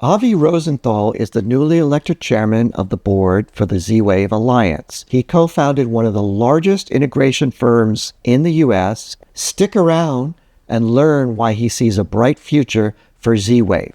Avi Rosenthal is the newly elected chairman of the board for the Z-Wave Alliance. He co-founded one of the largest integration firms in the U.S. Stick around and learn why he sees a bright future for Z-Wave.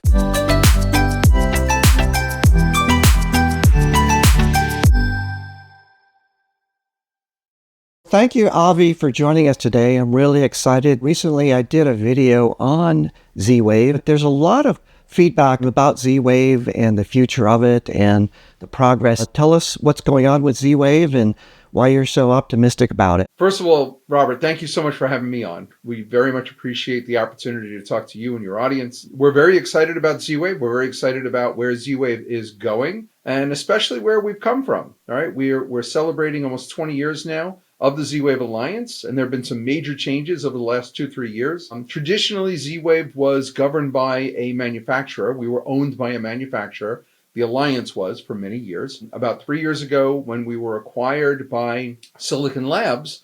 Thank you, Avi, for joining us today. I'm really excited. Recently, I did a video on Z-Wave. There's a lot of feedback about Z-Wave and the future of it and the progress. Tell us what's going on with Z-Wave and why you're so optimistic about it. First of all, Robert, thank you so much for having me on. We very much appreciate the opportunity to talk to you and your audience. We're very excited about Z-Wave. We're very excited about where Z-Wave is going, and especially where we've come from. All right, we're celebrating almost 20 years now of the Z-Wave Alliance, and there have been some major changes over the last 2-3 years. Traditionally, Z-Wave was governed by a manufacturer. We were owned by a manufacturer. The Alliance was for many years. About 3 years ago, when we were acquired by Silicon Labs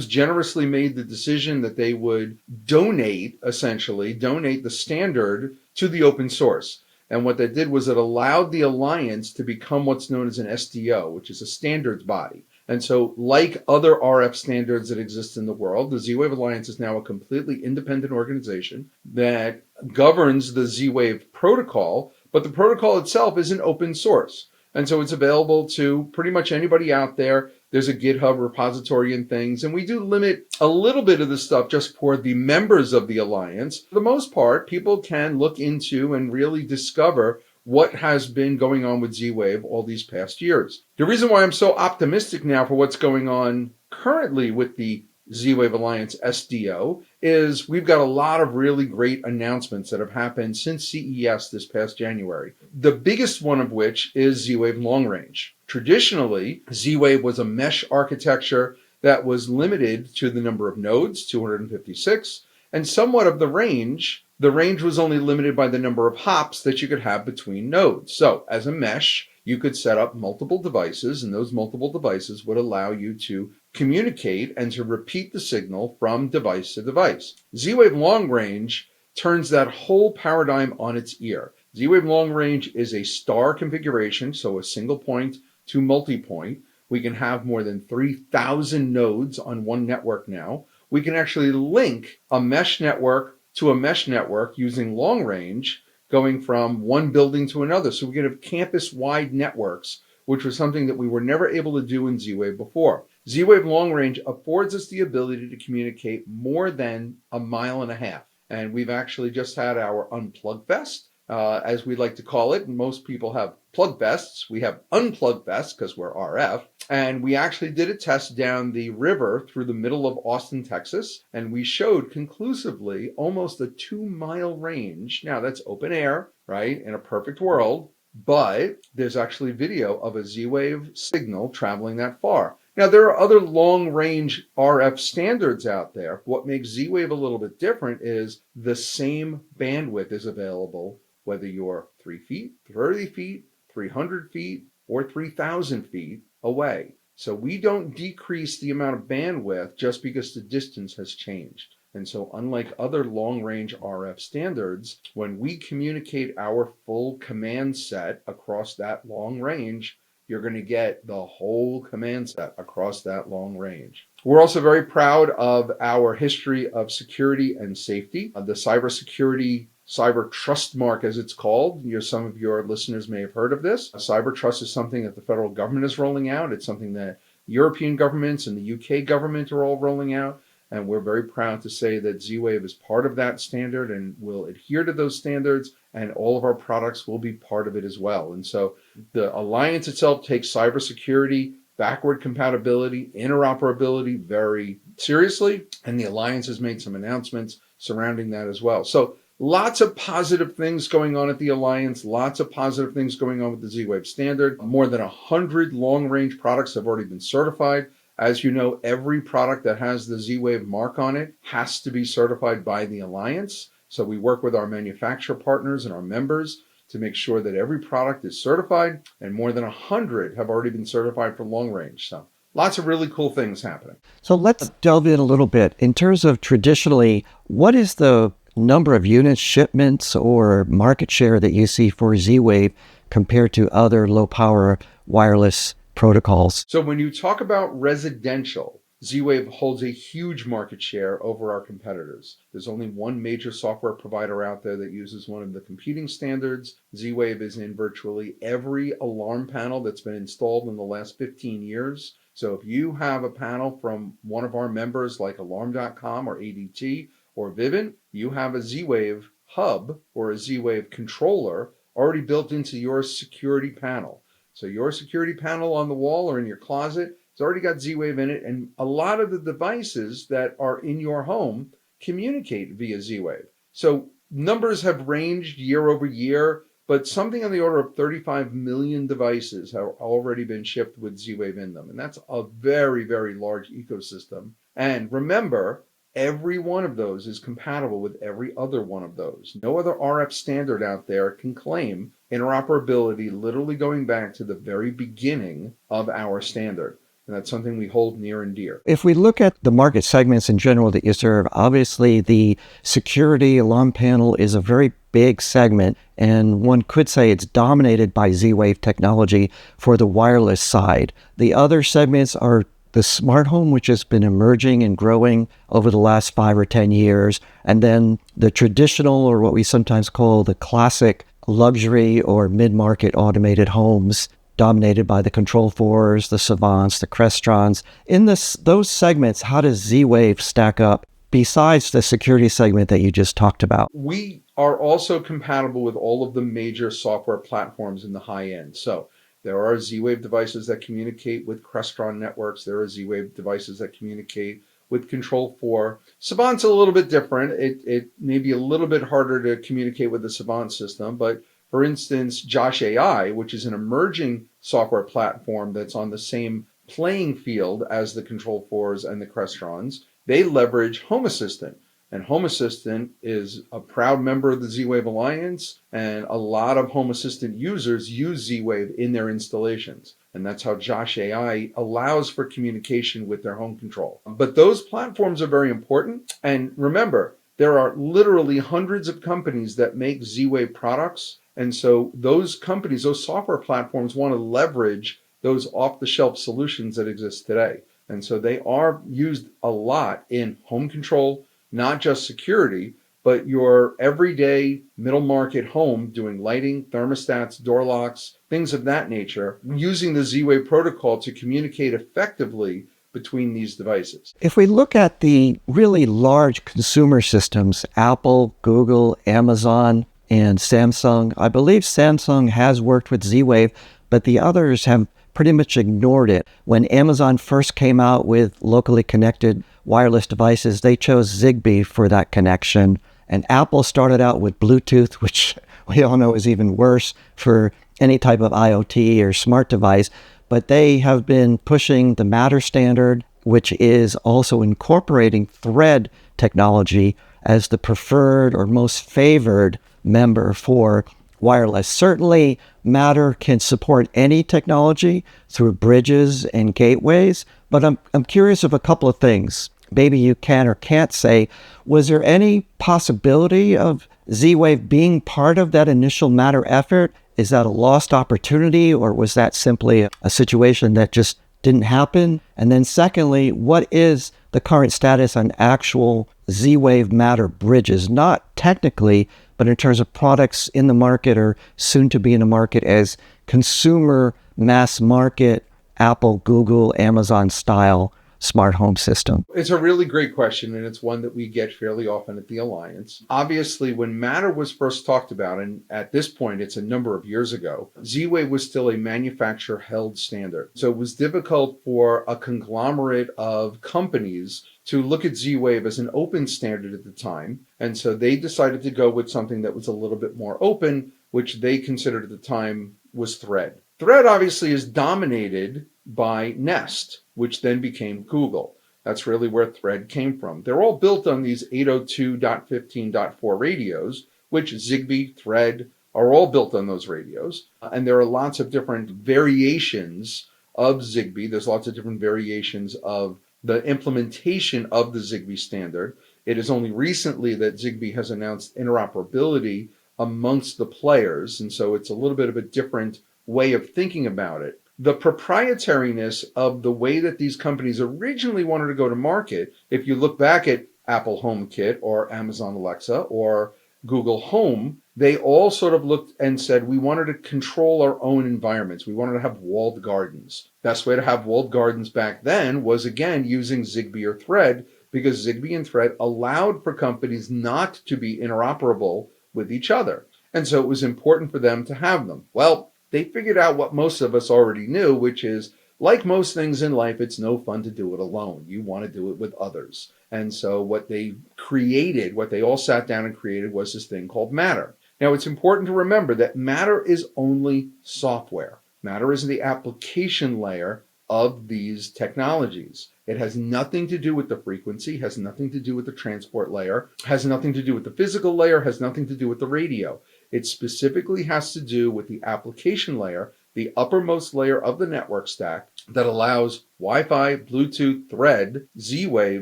generously made the decision that they would donate the standard to the open source. And what that did was it allowed the Alliance to become what's known as an SDO, which is a standards body. And so, like other RF standards that exist in the world, the Z-Wave Alliance is now a completely independent organization that governs the Z-Wave protocol, but the protocol itself isn't open source. And so it's available to pretty much anybody out there. There's a GitHub repository and things, and we do limit a little bit of the stuff just for the members of the Alliance. For the most part, people can look into and really discover what has been going on with Z-Wave all these past years. The reason why I'm so optimistic now for what's going on currently with the Z-Wave Alliance SDO is we've got a lot of really great announcements that have happened since CES this past January. The biggest one of which is Z-Wave Long Range. Traditionally, Z-Wave was a mesh architecture that was limited to the number of nodes, 256, and somewhat of the range. The range was only limited by the number of hops that you could have between nodes. So as a mesh, you could set up multiple devices, and those multiple devices would allow you to communicate and to repeat the signal from device to device. Z-Wave Long Range turns that whole paradigm on its ear. Z-Wave Long Range is a star configuration, so a single point to multi-point. We can have more than 3,000 nodes on one network now. We can actually link a mesh network to a mesh network using long range, going from one building to another. So we can have campus-wide networks, which was something that we were never able to do in Z-Wave before. Z-Wave Long Range affords us the ability to communicate more than 1.5 miles. And we've actually just had our Unplug Fest, as we like to call it. Most people have plug fests. We have unplug fests because we're RF. And we actually did a test down the river through the middle of Austin, Texas. And we showed conclusively almost a 2-mile range. Now that's open air, right? In a perfect world. But there's actually video of a Z-Wave signal traveling that far. Now, there are other long-range RF standards out there. What makes Z-Wave a little bit different is the same bandwidth is available whether you're 3 feet, 30 feet, 300 feet, or 3,000 feet away. So we don't decrease the amount of bandwidth just because the distance has changed. And so unlike other long-range RF standards, when we communicate our full command set across that long range, you're going to get the whole command set across that long range. We're also very proud of our history of security and safety. The cybersecurity Cyber Trust Mark, as it's called. Some of your listeners may have heard of this. Cyber Trust is something that the federal government is rolling out. It's something that European governments and the UK government are all rolling out. And we're very proud to say that Z-Wave is part of that standard and will adhere to those standards, and all of our products will be part of it as well. And so the Alliance itself takes cybersecurity, backward compatibility, interoperability very seriously, and the Alliance has made some announcements surrounding that as well. So lots of positive things going on at the Alliance, lots of positive things going on with the Z-Wave standard. More than 100 long-range products have already been certified. As you know, every product that has the Z-Wave mark on it has to be certified by the Alliance. So we work with our manufacturer partners and our members to make sure that every product is certified, and more than 100 have already been certified for long range. So lots of really cool things happening. So let's delve in a little bit. In terms of traditionally, what is the number of units, shipments, or market share that you see for Z-Wave compared to other low-power wireless protocols? So when you talk about residential, Z-Wave holds a huge market share over our competitors. There's only one major software provider out there that uses one of the competing standards. Z-Wave is in virtually every alarm panel that's been installed in the last 15 years. So if you have a panel from one of our members like Alarm.com or ADT or Vivint, you have a Z-Wave hub or a Z-Wave controller already built into your security panel. So your security panel on the wall or in your closet, it's already got Z-Wave in it, and a lot of the devices that are in your home communicate via Z-Wave. So numbers have ranged year over year, but something on the order of 35 million devices have already been shipped with Z-Wave in them. And that's a very, very large ecosystem. And remember, every one of those is compatible with every other one of those. No other RF standard out there can claim interoperability, literally going back to the very beginning of our standard. And that's something we hold near and dear. If we look at the market segments in general that you serve, obviously the security alarm panel is a very big segment, and one could say it's dominated by Z-Wave technology for the wireless side. The other segments are the smart home, which has been emerging and growing over the last 5 or 10 years, and then the traditional, or what we sometimes call the classic luxury or mid-market automated homes, dominated by the Control4s, the Savants, the Crestrons. In those segments, how does Z-Wave stack up besides the security segment that you just talked about? We are also compatible with all of the major software platforms in the high end. So there are Z-Wave devices that communicate with Crestron networks. There are Z-Wave devices that communicate with Control4. Savant's a little bit different. It may be a little bit harder to communicate with the Savant system, but for instance, Josh AI, which is an emerging software platform that's on the same playing field as the Control4s and the Crestrons, they leverage Home Assistant. And Home Assistant is a proud member of the Z-Wave Alliance, and a lot of Home Assistant users use Z-Wave in their installations. And that's how Josh AI allows for communication with their home control. But those platforms are very important. And remember, there are literally hundreds of companies that make Z-Wave products. And so those companies, those software platforms want to leverage those off-the-shelf solutions that exist today. And so they are used a lot in home control, not just security, but your everyday middle market home doing lighting, thermostats, door locks, things of that nature, using the Z-Wave protocol to communicate effectively between these devices. If we look at the really large consumer systems, Apple, Google, Amazon, and Samsung, I believe Samsung has worked with Z-Wave, but the others have pretty much ignored it. When Amazon first came out with locally connected wireless devices, they chose Zigbee for that connection. And Apple started out with Bluetooth, which we all know is even worse for any type of IoT or smart device. But they have been pushing the Matter standard, which is also incorporating Thread technology as the preferred or most favored member for wireless. Certainly, Matter can support any technology through bridges and gateways, but I'm curious of a couple of things. Maybe you can or can't say, was there any possibility of Z-Wave being part of that initial Matter effort? Is that a lost opportunity, or was that simply a situation that just didn't happen? And then secondly, what is the current status on actual Z-Wave Matter bridges? Not technically, but in terms of products in the market or soon to be in the market as consumer mass market, Apple, Google, Amazon style smart home system? It's a really great question, and it's one that we get fairly often at the Alliance. Obviously, when Matter was first talked about, and at this point it's a number of years ago, Z-Wave was still a manufacturer-held standard. So it was difficult for a conglomerate of companies to look at Z-Wave as an open standard at the time. And so they decided to go with something that was a little bit more open, which they considered at the time was Thread. Thread obviously is dominated by Nest, which then became Google. That's really where Thread came from. They're all built on these 802.15.4 radios, which Zigbee, Thread are all built on those radios. And there are lots of different variations of Zigbee. There's lots of different variations of the implementation of the Zigbee standard. It is only recently that Zigbee has announced interoperability amongst the players, and so it's a little bit of a different way of thinking about it. The proprietariness of the way that these companies originally wanted to go to market, if you look back at Apple HomeKit or Amazon Alexa or Google Home, they all sort of looked and said, we wanted to control our own environments. We wanted to have walled gardens. Best way to have walled gardens back then was, again, using Zigbee or Thread, because Zigbee and Thread allowed for companies not to be interoperable with each other. And so it was important for them to have them. Well, they figured out what most of us already knew, which is, like most things in life, it's no fun to do it alone. You want to do it with others. And so what they created, what they all sat down and created, was this thing called Matter. Now, it's important to remember that Matter is only software. Matter is the application layer of these technologies. It has nothing to do with the frequency, has nothing to do with the transport layer, has nothing to do with the physical layer, has nothing to do with the radio. It specifically has to do with the application layer, the uppermost layer of the network stack that allows Wi-Fi, Bluetooth, Thread, Z-Wave,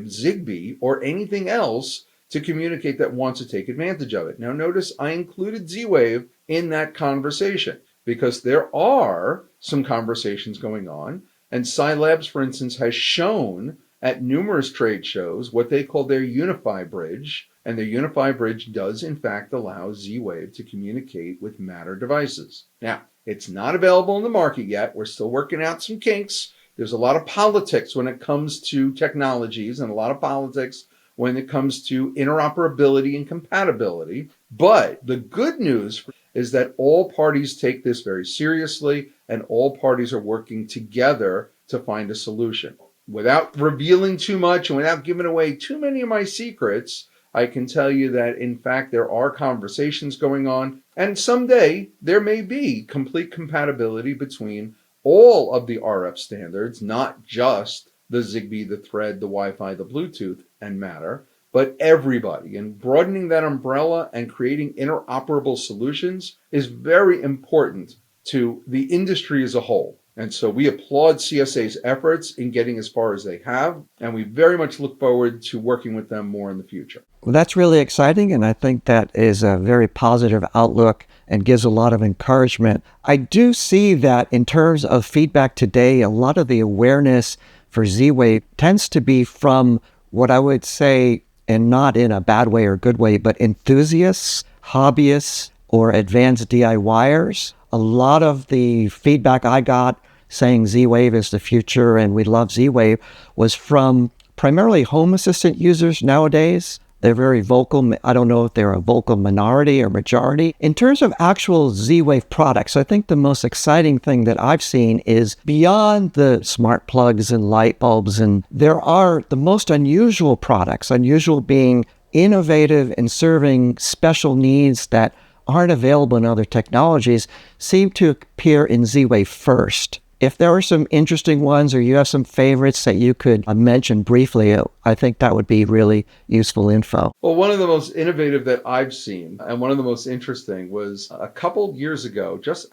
Zigbee, or anything else to communicate that wants to take advantage of it. Now notice I included Z-Wave in that conversation because there are some conversations going on, and Scilabs, for instance, has shown at numerous trade shows what they call their Unify Bridge, and their Unify Bridge does in fact allow Z-Wave to communicate with Matter devices. Now, it's not available in the market yet. We're still working out some kinks. There's a lot of politics when it comes to technologies and a lot of politics when it comes to interoperability and compatibility. But the good news is that all parties take this very seriously and all parties are working together to find a solution. Without revealing too much and without giving away too many of my secrets, I can tell you that, in fact, there are conversations going on, and someday there may be complete compatibility between all of the RF standards, not just the Zigbee, the Thread, the Wi-Fi, the Bluetooth, and Matter, but everybody. And broadening that umbrella and creating interoperable solutions is very important to the industry as a whole. And so we applaud CSA's efforts in getting as far as they have, and we very much look forward to working with them more in the future. Well, that's really exciting, and I think that is a very positive outlook and gives a lot of encouragement. I do see that in terms of feedback today, a lot of the awareness for Z-Wave tends to be from what I would say, and not in a bad way or good way, but enthusiasts, hobbyists, or advanced DIYers. A lot of the feedback I got saying Z-Wave is the future and we love Z-Wave was from primarily Home Assistant users nowadays. They're very vocal. I don't know if they're a vocal minority or majority. In terms of actual Z-Wave products, I think the most exciting thing that I've seen is beyond the smart plugs and light bulbs, and there are the most unusual products, unusual being innovative and serving special needs that aren't available in other technologies, seem to appear in Z-Wave first. If there are some interesting ones or you have some favorites that you could mention briefly, I think that would be really useful info. Well, one of the most innovative that I've seen and one of the most interesting was a couple years ago, just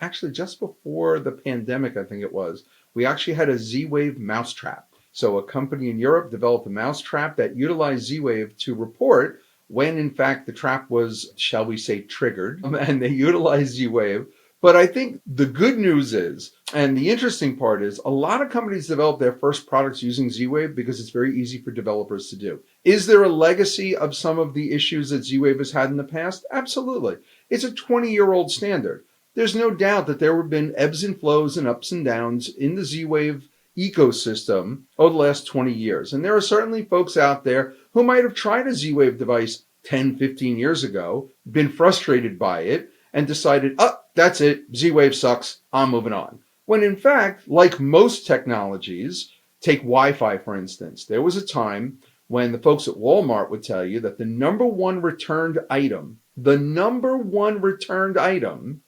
before the pandemic, I think it was, we actually had a Z-Wave mousetrap. So a company in Europe developed a mousetrap that utilized Z-Wave to report when in fact the trap was, shall we say, triggered, and they utilized Z-Wave. But I think the good news is, and the interesting part is, a lot of companies develop their first products using Z-Wave because it's very easy for developers to do. Is there a legacy of some of the issues that Z-Wave has had in the past? Absolutely. It's a 20-year-old standard. There's no doubt that there have been ebbs and flows and ups and downs in the Z-Wave ecosystem over the last 20 years. And there are certainly folks out there who might have tried a Z-Wave device 10, 15 years ago, been frustrated by it, and decided, oh, that's it, Z-Wave sucks, I'm moving on. When in fact, like most technologies, take Wi-Fi for instance, there was a time when the folks at Walmart would tell you that the number one returned item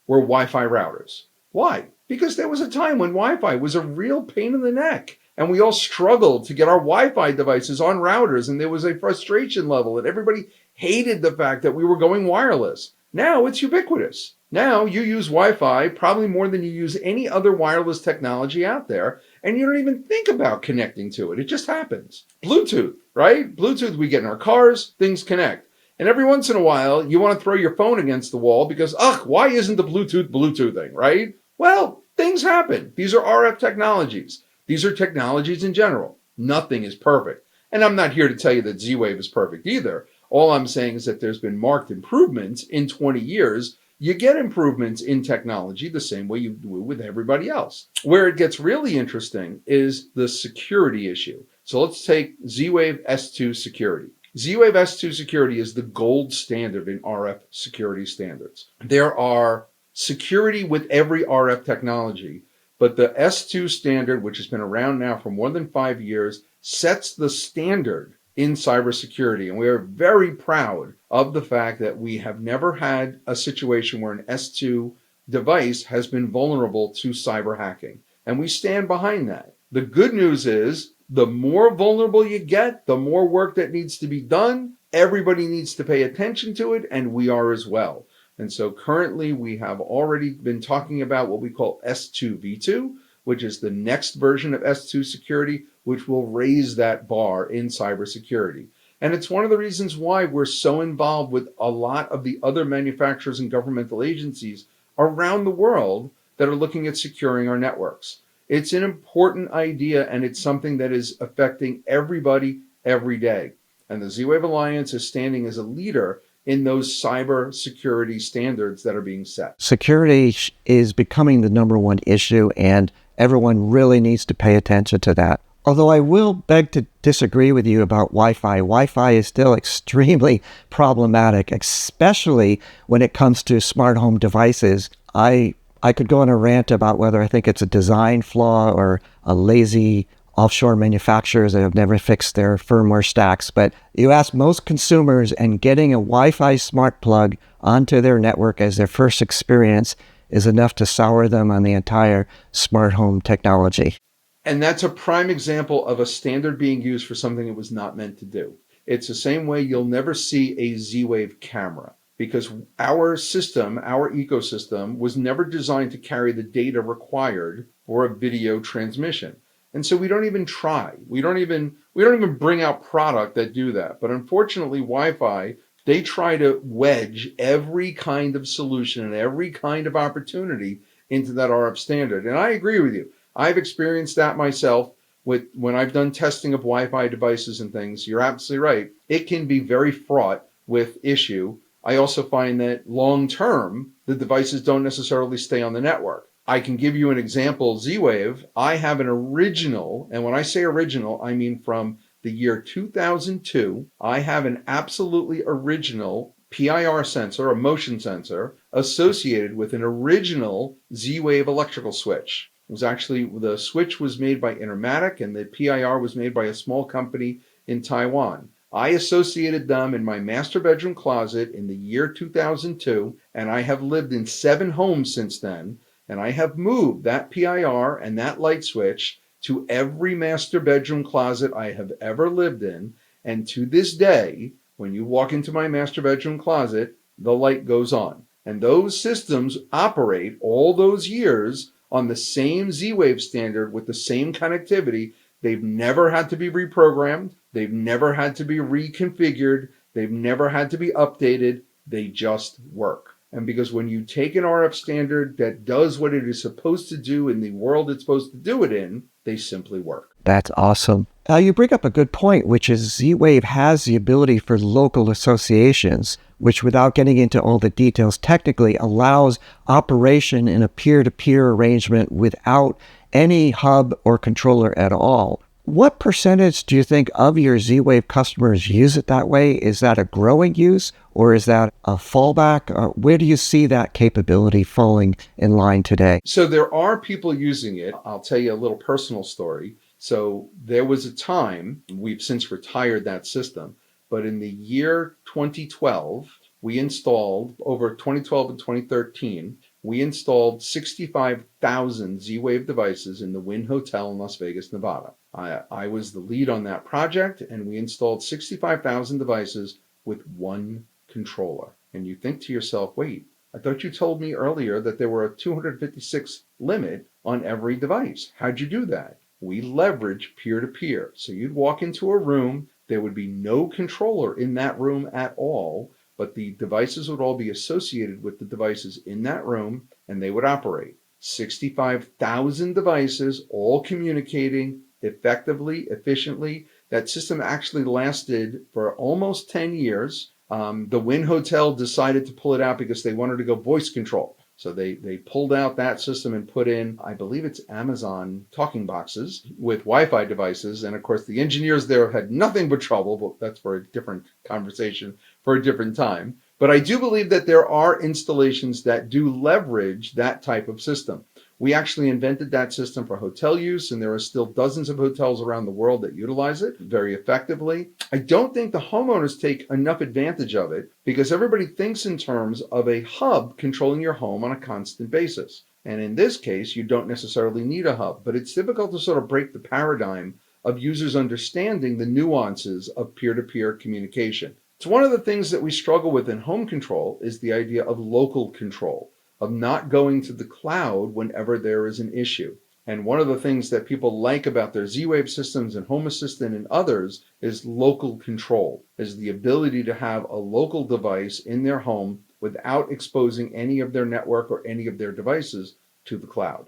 were Wi-Fi routers. Why? Because there was a time when Wi-Fi was a real pain in the neck. And we all struggled to get our Wi-Fi devices on routers, and there was a frustration level, and everybody hated the fact that we were going wireless. Now it's ubiquitous. Now you use Wi-Fi probably more than you use any other wireless technology out there. and you don't even think about connecting to it. It just happens. Bluetooth, right? Bluetooth, we get in our cars, things connect. And every once in a while, you want to throw your phone against the wall because, why isn't the Bluetooth Bluetoothing, right? Well, things happen. These are RF technologies. These are technologies in general. Nothing is perfect. And I'm not here to tell you that Z-Wave is perfect either. All I'm saying is that there's been marked improvements in 20 years. You get improvements in technology the same way you do with everybody else. Where it gets really interesting is the security issue. So let's take Z-Wave S2 security. Z-Wave S2 security is the gold standard in RF security standards. There are security with every RF technology, but the S2 standard, which has been around now for more than 5 years, sets the standard in cybersecurity. And we are very proud of the fact that we have never had a situation where an S2 device has been vulnerable to cyber hacking. And we stand behind that. The good news is the more vulnerable you get, the more work that needs to be done. Everybody needs to pay attention to it, and we are as well. And so currently we have already been talking about what we call S2 V2, which is the next version of S2 security, which will raise that bar in cybersecurity. And it's one of the reasons why we're so involved with a lot of the other manufacturers and governmental agencies around the world that are looking at securing our networks. It's an important idea, and it's something that is affecting everybody every day. And the Z-Wave Alliance is standing as a leader in those cyber security standards that are being set. Security is becoming the number one issue, and everyone really needs to pay attention to that. Although I will beg to disagree with you about Wi-Fi. Wi-Fi is still extremely problematic, especially when it comes to smart home devices. I could go on a rant about whether I think it's a design flaw or a lazy offshore manufacturers that have never fixed their firmware stacks. But you ask most consumers, and getting a Wi-Fi smart plug onto their network as their first experience is enough to sour them on the entire smart home technology. And that's a prime example of a standard being used for something it was not meant to do. It's the same way you'll never see a Z-Wave camera, because our system, our ecosystem, was never designed to carry the data required for a video transmission. And so we don't even try. We don't even bring out product that do that. But unfortunately, Wi-Fi, they try to wedge every kind of solution and every kind of opportunity into that RF standard. And I agree with you. I've experienced that myself when I've done testing of Wi-Fi devices and things. You're absolutely right. It can be very fraught with issue. I also find that long term, the devices don't necessarily stay on the network. I can give you an example, Z-Wave. I have an original, and when I say original, I mean from the year 2002. I have an absolutely original PIR sensor, a motion sensor, associated with an original Z-Wave electrical switch. It was actually, the switch was made by Intermatic, and the PIR was made by a small company in Taiwan. I associated them in my master bedroom closet in the year 2002, and I have lived in 7 homes since then, and I have moved that PIR and that light switch to every master bedroom closet I have ever lived in, and to this day, when you walk into my master bedroom closet, the light goes on. And those systems operate all those years on the same Z-Wave standard with the same connectivity. They've never had to be reprogrammed. They've never had to be reconfigured. They've never had to be updated. They just work. And because when you take an RF standard that does what it is supposed to do in the world it's supposed to do it in, they simply work. That's awesome. You bring up a good point, which is Z-Wave has the ability for local associations, which without getting into all the details technically allows operation in a peer-to-peer arrangement without any hub or controller at all. What percentage do you think of your Z-Wave customers use it that way? Is that a growing use, or is that a fallback? Where do you see that capability falling in line today? So there are people using it. I'll tell you a little personal story. So there was a time, we've since retired that system, but in the year 2012, we installed, over 2012 and 2013, we installed 65,000 Z-Wave devices in the Wynn Hotel in Las Vegas, Nevada. I was the lead on that project, and we installed 65,000 devices with one controller. And you think to yourself, wait, I thought you told me earlier that there were a 256 limit on every device. How'd you do that? we leverage peer-to-peer. So you'd walk into a room, there would be no controller in that room at all, but the devices would all be associated with the devices in that room, and they would operate. 65,000 devices, all communicating effectively, efficiently. That system actually lasted for almost 10 years. The Wynn Hotel decided to pull it out because they wanted to go voice control. So they pulled out that system and put in, I believe it's Amazon talking boxes with Wi-Fi devices. And of course, the engineers there had nothing but trouble, but that's for a different conversation for a different time. But I do believe that there are installations that do leverage that type of system. We actually invented that system for hotel use, and there are still dozens of hotels around the world that utilize it very effectively. I don't think the homeowners take enough advantage of it because everybody thinks in terms of a hub controlling your home on a constant basis. And in this case, you don't necessarily need a hub, but it's difficult to sort of break the paradigm of users understanding the nuances of peer-to-peer communication. It's one of the things that we struggle with in home control is the idea of local control, of not going to the cloud whenever there is an issue. And one of the things that people like about their Z-Wave systems and Home Assistant and others is local control, is the ability to have a local device in their home without exposing any of their network or any of their devices to the cloud.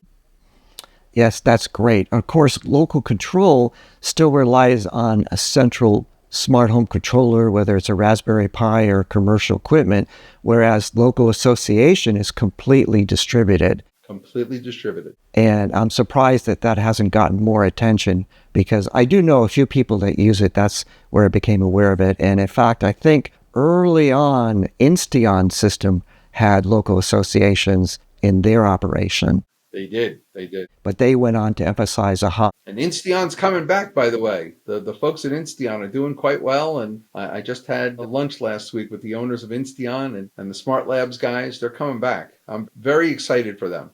Yes, that's great. Of course, local control still relies on a central smart home controller, whether it's a Raspberry Pi or commercial equipment, whereas local association is completely distributed. Completely distributed. And I'm surprised that that hasn't gotten more attention because I do know a few people that use it. That's where I became aware of it. And in fact, I think early on, Insteon's system had local associations in their operation. They did. They did. But they went on to emphasize a hub. And Insteon's coming back, by the way. The folks at Insteon are doing quite well. And I just had a lunch last week with the owners of Insteon and the Smart Labs guys. They're coming back. I'm very excited for them.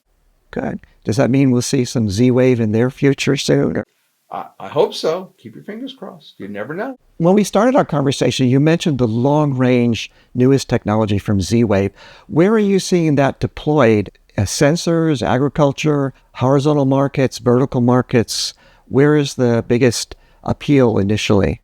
Good. Does that mean we'll see some Z-Wave in their future soon? I hope so. Keep your fingers crossed. You never know. When we started our conversation, you mentioned the long-range newest technology from Z-Wave. Where are you seeing that deployed? Sensors, agriculture, horizontal markets, vertical markets? Where is the biggest appeal initially?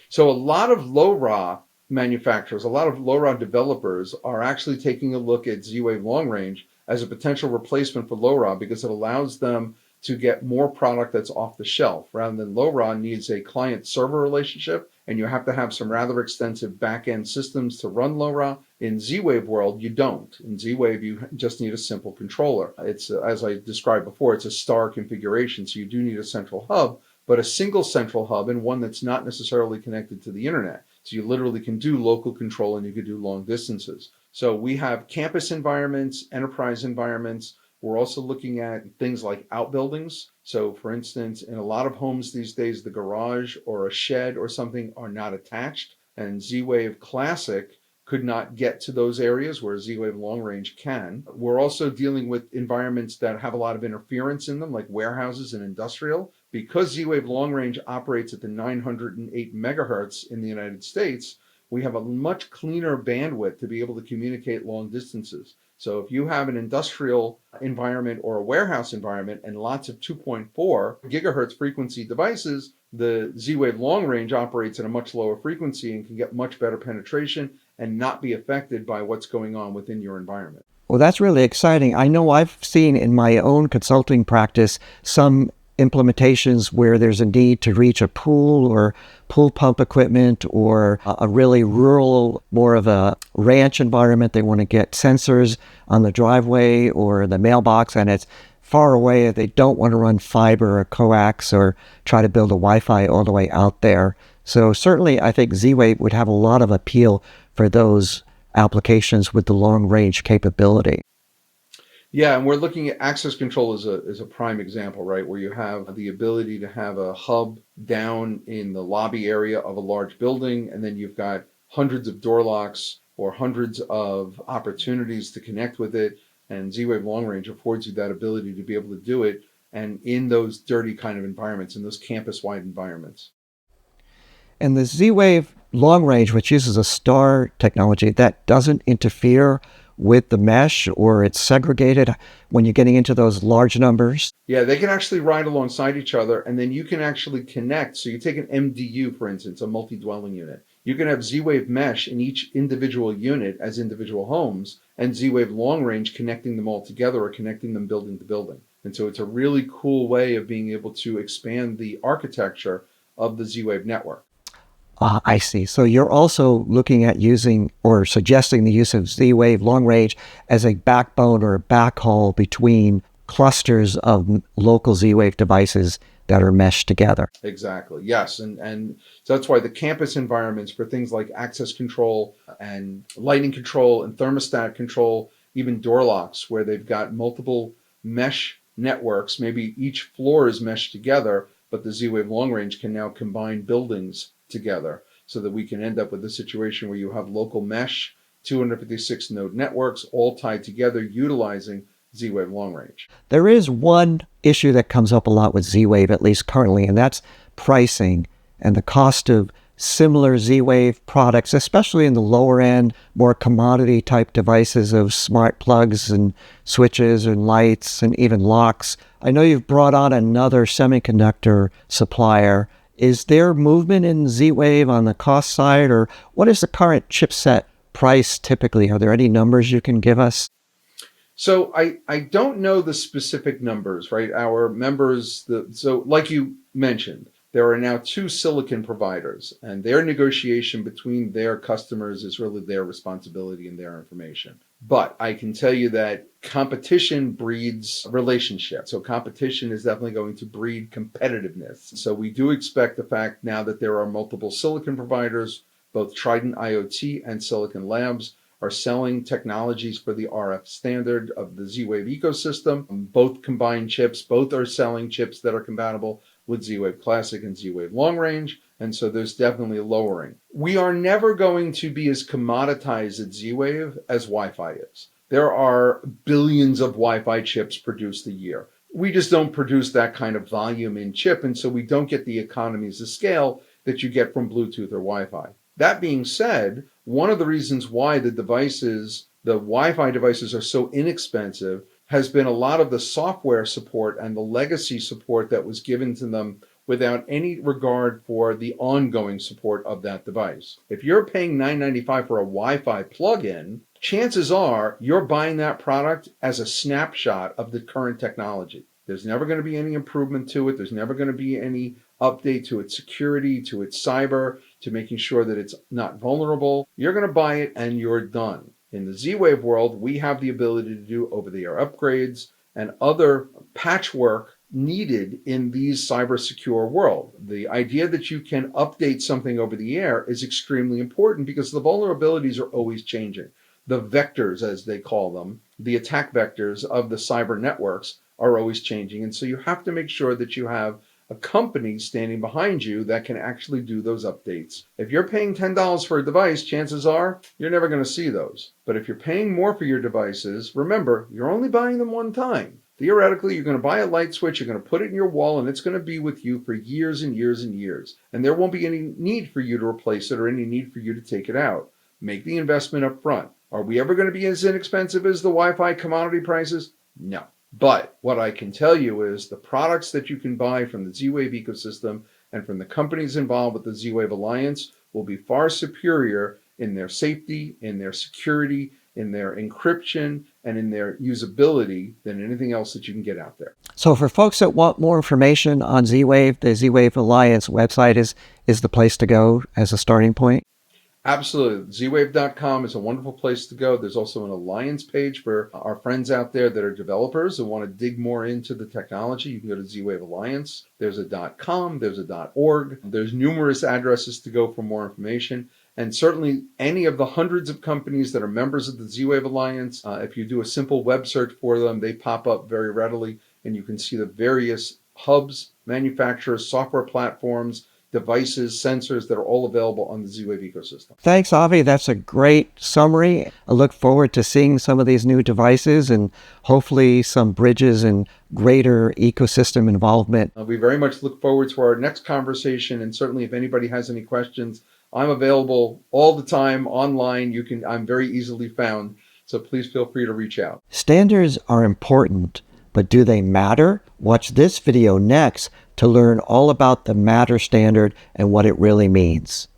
So a lot of LoRa manufacturers, a lot of LoRa developers are actually taking a look at Z-Wave long range as a potential replacement for LoRa because it allows them to get more product that's off the shelf rather than LoRa needs a client-server relationship, and you have to have some rather extensive back-end systems to run LoRa. In Z-Wave world, you don't. In Z-Wave, you just need a simple controller. It's, as I described before, it's a star configuration, so you do need a central hub, but a single central hub and one that's not necessarily connected to the internet. So you literally can do local control and you can do long distances. So we have campus environments, enterprise environments. We're also looking at things like outbuildings. So for instance, in a lot of homes these days, the garage or a shed or something are not attached, and Z-Wave Classic could not get to those areas where Z-Wave Long Range can. We're also dealing with environments that have a lot of interference in them, like warehouses and industrial. Because Z-Wave Long Range operates at the 908 megahertz in the United States, we have a much cleaner bandwidth to be able to communicate long distances. So if you have an industrial environment or a warehouse environment and lots of 2.4 gigahertz frequency devices, the Z-Wave long range operates at a much lower frequency and can get much better penetration and not be affected by what's going on within your environment. Well, that's really exciting. I know I've seen in my own consulting practice some implementations where there's a need to reach a pool or pool pump equipment or a really rural, more of a ranch environment. They want to get sensors on the driveway or the mailbox and it's far away. They don't want to run fiber or coax or try to build a Wi-Fi all the way out there. So certainly I think Z-Wave would have a lot of appeal for those applications with the long range capability. Yeah, and we're looking at access control as a prime example, right? Where you have the ability to have a hub down in the lobby area of a large building, and then you've got hundreds of door locks or hundreds of opportunities to connect with it. And Z-Wave Long Range affords you that ability to be able to do it, and in those dirty kind of environments, in those campus-wide environments. And the Z-Wave long range, which uses a star technology, that doesn't interfere with the mesh, or it's segregated when you're getting into those large numbers? Yeah, they can actually ride alongside each other, and then you can actually connect. So you take an MDU, for instance, a multi-dwelling unit. You can have Z-Wave mesh in each individual unit as individual homes, and Z-Wave long range connecting them all together or connecting them building to building. And so it's a really cool way of being able to expand the architecture of the Z-Wave network. I see. So you're also looking at using or suggesting the use of Z-Wave long range as a backbone or a backhaul between clusters of local Z-Wave devices that are meshed together. Exactly. Yes. And so that's why the campus environments for things like access control and lighting control and thermostat control, even door locks, where they've got multiple mesh networks, maybe each floor is meshed together, but the Z-Wave long range can now combine buildings together so that we can end up with a situation where you have local mesh, 256 node networks all tied together utilizing Z-Wave long range. There is one issue that comes up a lot with Z-Wave, at least currently, and that's pricing and the cost of similar Z-Wave products, especially in the lower end, more commodity type devices of smart plugs and switches and lights and even locks. I know you've brought on another semiconductor supplier. Is there movement in Z-Wave on the cost side, or what is the current chipset price typically? Are there any numbers you can give us? So I don't know the specific numbers, right? Our members, so like you mentioned, there are now two silicon providers, and their negotiation between their customers is really their responsibility and their information. But I can tell you that competition breeds relationship. So competition is definitely going to breed competitiveness. So we do expect the fact now that there are multiple silicon providers, both Trident IoT and Silicon Labs, are selling technologies for the RF standard of the Z-Wave ecosystem. Both combine chips, both are selling chips that are compatible with Z-Wave Classic and Z-Wave Long Range, and so there's definitely a lowering. We are never going to be as commoditized at Z-Wave as Wi-Fi is. There are billions of Wi-Fi chips produced a year. We just don't produce that kind of volume in chip, and so we don't get the economies of scale that you get from Bluetooth or Wi-Fi. That being said, one of the reasons why the Wi-Fi devices are so inexpensive has been a lot of the software support and the legacy support that was given to them without any regard for the ongoing support of that device. If you're paying $9.95 for a Wi-Fi plug-in, chances are you're buying that product as a snapshot of the current technology. There's never going to be any improvement to it. There's never going to be any update to its security, to its cyber, to making sure that it's not vulnerable. You're going to buy it and you're done. In the Z-Wave world, we have the ability to do over-the-air upgrades and other patchwork needed in these cyber secure world. The idea that you can update something over the air is extremely important because the vulnerabilities are always changing. The vectors, as they call them, the attack vectors of the cyber networks are always changing. And so you have to make sure that you have a company standing behind you that can actually do those updates. If you're paying $10 for a device, chances are you're never going to see those. But if you're paying more for your devices, remember, you're only buying them one time. Theoretically, you're going to buy a light switch, you're going to put it in your wall, and it's going to be with you for years and years and years. And there won't be any need for you to replace it or any need for you to take it out. Make the investment up front. Are we ever going to be as inexpensive as the Wi-Fi commodity prices? No. But what I can tell you is the products that you can buy from the Z-Wave ecosystem and from the companies involved with the Z-Wave Alliance will be far superior in their safety, in their security, in their encryption, and in their usability than anything else that you can get out there. So for folks that want more information on Z-Wave, the Z-Wave Alliance website is the place to go as a starting point? Absolutely. zwave.com is a wonderful place to go. There's also an alliance page for our friends out there that are developers who want to dig more into the technology. You can go to Z-Wave Alliance. There's a .com, there's a .org. There's numerous addresses to go for more information. And certainly any of the hundreds of companies that are members of the Z-Wave Alliance, if you do a simple web search for them, they pop up very readily and you can see the various hubs, manufacturers, software platforms, devices, sensors that are all available on the Z-Wave ecosystem. Thanks, Avi. That's a great summary. I look forward to seeing some of these new devices and hopefully some bridges and greater ecosystem involvement. We very much look forward to our next conversation, and certainly if anybody has any questions, I'm available all the time online. I'm very easily found. So please feel free to reach out. Standards are important, but do they matter? Watch this video next to learn all about the Matter standard and what it really means.